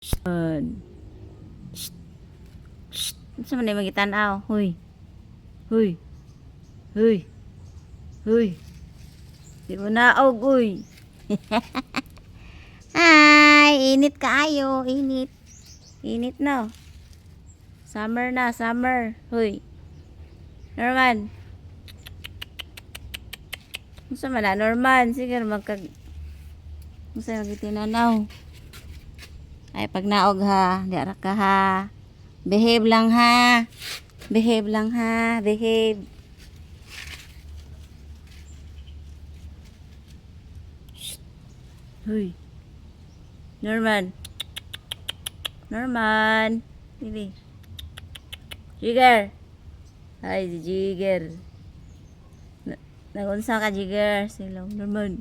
Sa man magitanaw? Huy. Huy. Huy. Huy. Di mo naog, uy. Ay, init kaayo, init. Init na. Summer na, summer. Huy. Norman. Unsa man na, Norman? Sige, unsa magitinanaw? Ay, pag naog ha, di ara ka ha. Behave lang ha. Behave lang ha. Behave. Huy. Norman. Norman. Ini. Jigger. Ay, si Jigger. Nagunsa ka, Jigger. Sila, Norman.